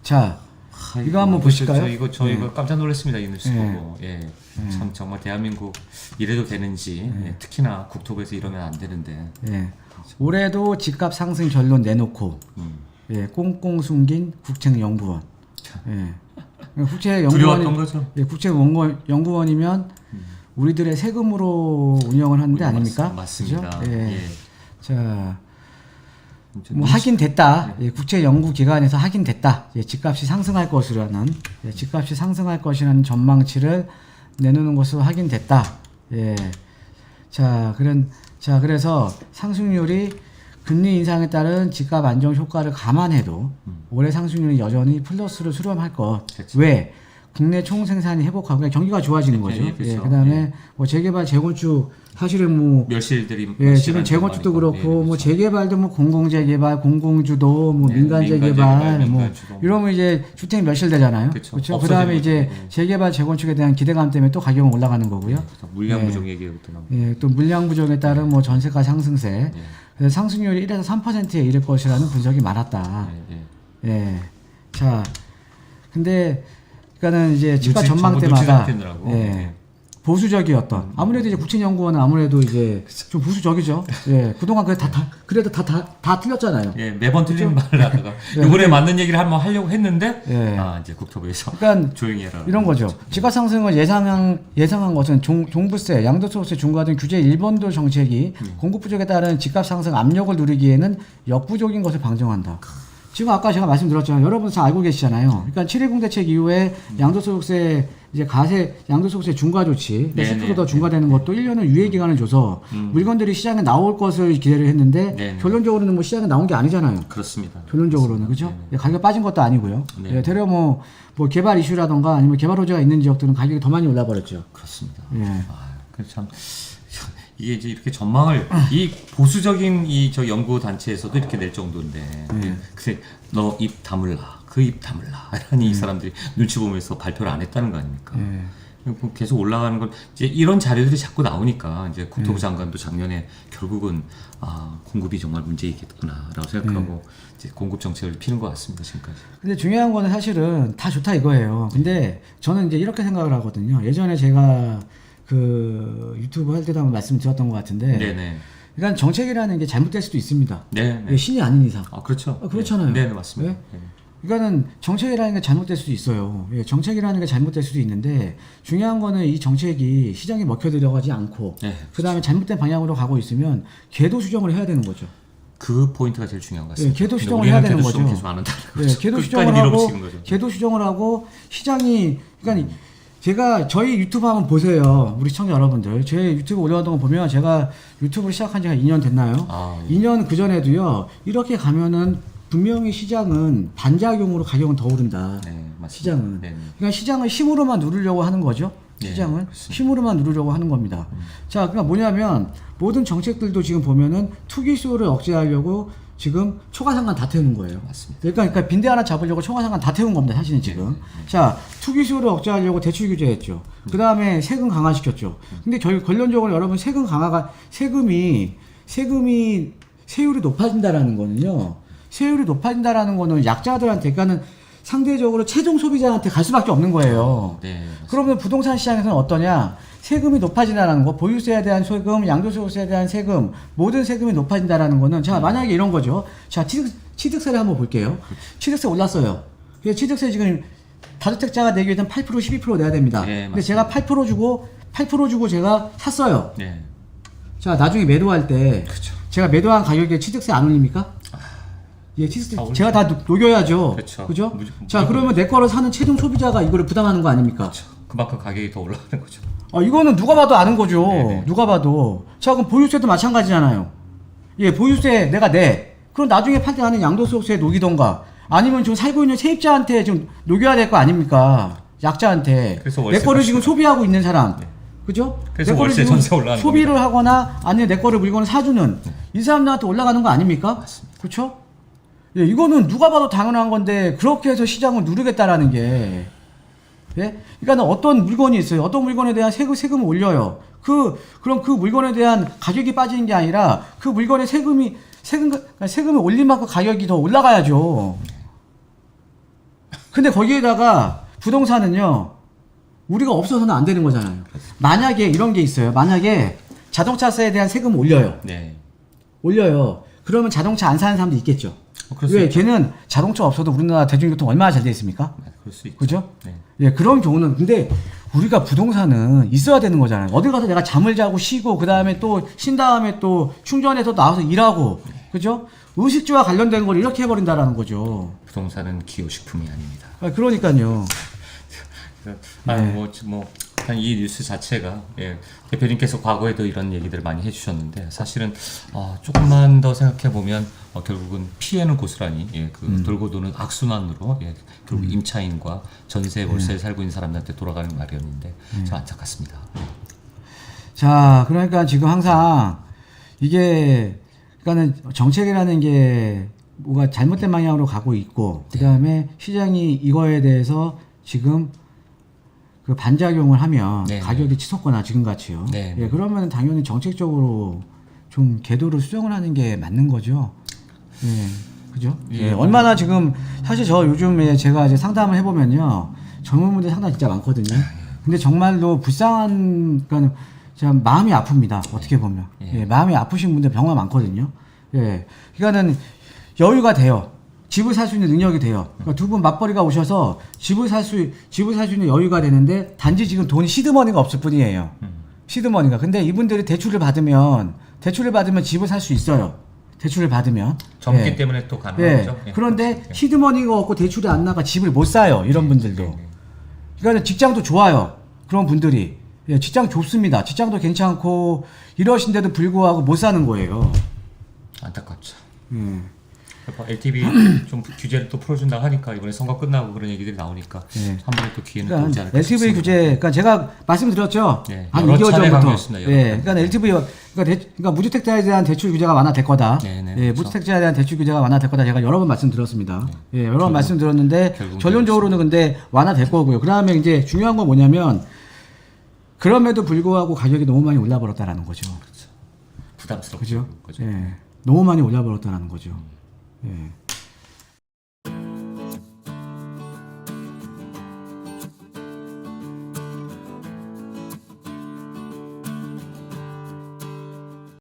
자, 이거 한번 보실까요? 저 이거 깜짝 놀랐습니다. 이 뉴스 보고. 예. 참 정말 대한민국 이래도 되는지 특히나 국토부에서 이러면 안 되는데. 예. 올해도 집값 상승 결론 내놓고 예, 꽁꽁 숨긴 국책연구원. 예. 두려웠던 거죠. 예, 국책연구원이면 우리들의 세금으로 운영을 하는 데 아닙니까? 맞습니다. 그죠? 예. 예. 자, 뭐 확인됐다. 예, 국책연구기관에서 확인됐다. 예, 집값이 상승할 것이라는 집값이 상승할 것이라는 전망치를 내놓는 것으로 확인됐다. 예. 자, 그래서 상승률이 금리 인상에 따른 집값 안정 효과를 감안해도 올해 상승률이 여전히 플러스를 수렴할 것. 그치. 왜? 국내 총생산이 회복하고 그러니까 경기가 좋아지는 거죠. 그렇죠. 예, 그다음에 뭐 재개발, 재건축 사실은 뭐 멸실들이 예, 지금 재건축도 그렇고 그렇죠. 뭐 재개발도 뭐 공공재개발, 공공주도, 뭐 네, 민간재개발, 뭐 민간주도. 이러면 이제 주택 멸실되잖아요. 그렇죠. 그렇죠. 그다음에 이제 재개발, 재건축에 대한 기대감 때문에 또 가격은 올라가는 거고요. 물량 부족 얘기부터 나오고. 예, 또 물량 부족에 따른 뭐 전세가 상승세, 그래서 상승률이 1에서 3%에 이를 것이라는 분석이 많았다. 예. 자, 근데 그러니까는 이제 집값 전망 때마다 보수적이었던 아무래도 이제 국책연구원은 아무래도 이제 좀 보수적이죠. 예, 그동안 그래도 다 틀렸잖아요. 예, 매번 틀리는 말을 하다가 이번에 맞는 얘기를 한번 하려고 했는데 이제 국토부에서 그러니까 조용히 해라. 이런 거죠. 집값 상승을 예상한 것은 종부세, 양도소득세 중과 등 규제 일본도 정책이 공급 부족에 따른 집값 상승 압력을 누리기에는 역부족인 것을 방증한다. 지금 아까 제가 말씀드렸잖아요. 여러분 잘 알고 계시잖아요. 그러니까 7.10 대책 이후에 양도소득세 이제 양도소득세 중과 조치 10% 더 중과되는 것도 1년을 유예 기간을 줘서 물건들이 시장에 나올 것을 기대를 했는데 결론적으로는 뭐 시장에 나온 게 아니잖아요. 그렇습니다. 결론적으로는 그죠? 가격 빠진 것도 아니고요. 되려 뭐 개발 이슈라던가 아니면 개발 호재가 있는 지역들은 가격이 더 많이 올라 버렸죠. 그렇습니다. 예. 참 이게 이제 이렇게 전망을 이 보수적인 저 연구 단체에서도 이렇게 낼 정도인데 글쎄 너 입 다물라 그 입 다물라 라니 이 사람들이 눈치 보면서 발표를 안 했다는 거 아닙니까? 계속 올라가는 건 이제 이런 자료들이 자꾸 나오니까 이제 국토부 장관도 작년에 결국은 공급이 정말 문제이겠구나라고 생각하고 이제 공급 정책을 피는 것 같습니다 지금까지. 근데 중요한 거는 사실은 다 좋다 이거예요. 근데 저는 이제 이렇게 생각을 하거든요. 예전에 제가 그 유튜브 할 때도 한번 말씀드렸던 것 같은데, 그러니까 정책이라는 게 잘못될 수도 있습니다. 신이 아닌 이상. 그렇죠. 그렇잖아요. 네, 맞습니다. 그러니까는 정책이라는 게 잘못될 수도 있어요. 정책이라는 게 잘못될 수도 있는데 중요한 거는 이 정책이 시장에 먹혀 들어가지 않고 그다음에 잘못된 방향으로 가고 있으면 궤도 수정을 해야 되는 거죠. 그 포인트가 제일 중요한 것 같습니다. 궤도 수정을 해야 되는 거죠. 계속 안 한다는 거죠. 궤도 수정을 하고 시장이 그러니까 제가 저희 유튜브 한번 보세요. 우리 시청자 여러분들. 제 유튜브 올려왔던 거 보면 제가 유튜브를 시작한 지가 2년 됐나요? 2년 그전에도요. 이렇게 가면은 분명히 시장은 반작용으로 가격은 더 오른다. 시장은. 그러니까 시장을 힘으로만 누르려고 하는 거죠. 시장을 힘으로만 누르려고 하는 겁니다. 자, 그러니까 뭐냐면 모든 정책들도 지금 보면은 투기 수요를 억제하려고 지금 초과상관 다 태우는 거예요. 맞습니다. 그러니까 빈대 하나 잡으려고 초과상관 다 태운 겁니다. 사실은 지금. 자, 투기 수요를 억제하려고 대출 규제했죠. 그 다음에 세금 강화시켰죠. 근데 결론적으로 여러분 세금이 세율이 높아진다라는 거는요. 세율이 높아진다라는 거는 약자들한테, 그러니까는 상대적으로 최종 소비자한테 갈 수밖에 없는 거예요. 그러면 부동산 시장에서는 어떠냐? 세금이 높아진다는 거, 보유세에 대한 세금, 양도소득세에 대한 세금, 모든 세금이 높아진다는 거는, 자, 만약에 이런 거죠. 자, 취득세를 한번 볼게요. 취득세 올랐어요. 취득세 지금 다주택자가 내기 위해서는 8%, 12% 내야 됩니다. 근데 제가 8% 주고 제가 샀어요. 자, 나중에 매도할 때, 제가 매도한 가격에 취득세 안 올립니까? 취득세 제가 다 녹여야죠. 그죠? 자, 그러면 내 거를 사는 최종 소비자가 이거를 부담하는 거 아닙니까? 그만큼 가격이 더 올라가는 거죠. 이거는 누가 봐도 아는 거죠. 누가 봐도. 자, 그럼 보유세도 마찬가지잖아요. 보유세 내가 내. 그럼 나중에 팔 때 하는 양도소득세에 녹이던가 아니면 지금 살고 있는 세입자한테 좀 녹여야 될 거 아닙니까? 약자한테. 내 거를 지금 소비하고 있는 사람. 그죠? 그래서 월세 전세 올라가는 소비를 겁니다. 하거나 아니면 내 거를 물건을 사주는 이 사람들한테 올라가는 거 아닙니까? 맞습니다. 그렇죠? 이거는 누가 봐도 당연한 건데 그렇게 해서 시장을 누르겠다라는 게 그러니까 어떤 물건이 있어요. 어떤 물건에 대한 세금을 올려요. 그럼 그 물건에 대한 가격이 빠지는 게 아니라 그 물건의 세금을 올린 만큼 가격이 더 올라가야죠. 근데 거기에다가 부동산은요, 우리가 없어서는 안 되는 거잖아요. 만약에 이런 게 있어요. 만약에 자동차세에 대한 세금 올려요. 네. 올려요. 그러면 자동차 안 사는 사람도 있겠죠. 그럴 수 왜? 있죠. 걔는 자동차 없어도 우리나라 대중교통 얼마나 잘 돼 있습니까? 네, 그럴 수 있죠. 그죠? 네. 예, 그런 경우는 근데 우리가 부동산은 있어야 되는 거잖아요. 어디 가서 내가 잠을 자고 쉬고 그 다음에 또 쉰 다음에 또 충전해서 나와서 일하고, 그죠? 의식주와 관련된 걸 이렇게 해버린다라는 거죠. 부동산은 기호식품이 아닙니다. 그러니까요. 일단 이 뉴스 자체가 대표님께서 과거에도 이런 얘기들을 많이 해주셨는데 사실은 조금만 더 생각해 보면 결국은 피해는 고스란히 돌고 도는 악순환으로 결국 임차인과 전세 월세에 살고 있는 사람들한테 돌아가는 마련인데 참 안타깝습니다. 자, 그러니까 지금 항상 이게 그러니까는 정책이라는 게 뭐가 잘못된 방향으로 가고 있고 그 다음에 시장이 이거에 대해서 지금 그 반작용을 하면 네. 가격이 치솟거나 지금같이요. 네. 예, 그러면 당연히 정책적으로 좀 궤도를 수정을 하는 게 맞는 거죠. 예, 그죠? 예, 얼마나 지금 사실 저 요즘에 제가 이제 상담을 해보면요, 젊은 분들 상당히 진짜 많거든요. 근데 정말로 불쌍한, 그러니까 참 마음이 아픕니다. 어떻게 보면. 예, 마음이 아프신 분들 정말 많거든요. 예, 그러니까는 여유가 돼요. 집을 살 수 있는 능력이 돼요. 그러니까 두 분 맞벌이가 오셔서 집을 살 수 있는 여유가 되는데 단지 지금 돈이 시드머니가 없을 뿐이에요. 시드머니가. 근데 이분들이 대출을 받으면 집을 살 수 있어요. 대출을 받으면. 젊기 예. 때문에 또 가능한 예. 거죠. 예. 그런데 시드머니가 없고 대출이 안 나가 집을 못 사요. 이런 분들도. 그러니까 직장도 좋아요. 그런 분들이. 예, 직장 좋습니다. 직장도 괜찮고 이러신데도 불구하고 못 사는 거예요. 안타깝죠. 예. LTV 좀 규제를 또 풀어준다 하니까 이번에 선거 끝나고 그런 얘기들이 나오니까 네. 한 번에 또 기회는 또 오지 그러니까 않을까 LTV 싶습니다. 규제, 그러니까 제가 말씀드렸죠. 네, 한 여러 2개월 차례 전부터. 강조했습니다, 여러 예, 차례. 그러니까 LTV, 그러니까 무주택자에 대한 대출 규제가 완화될 거다. 네, 네, 예, 그렇죠. 무주택자에 대한 대출 규제가 완화될 거다. 제가 여러 번 말씀드렸습니다. 예, 여러 번 말씀드렸는데 결국은 결론적으로는 근데 완화될 거고요. 그다음에 이제 중요한 건 뭐냐면 그럼에도 불구하고 가격이 너무 많이 올라버렸다라는 거죠. 부담스럽죠. 그죠? 거죠. 예, 너무 많이 올라버렸다라는 거죠. 예.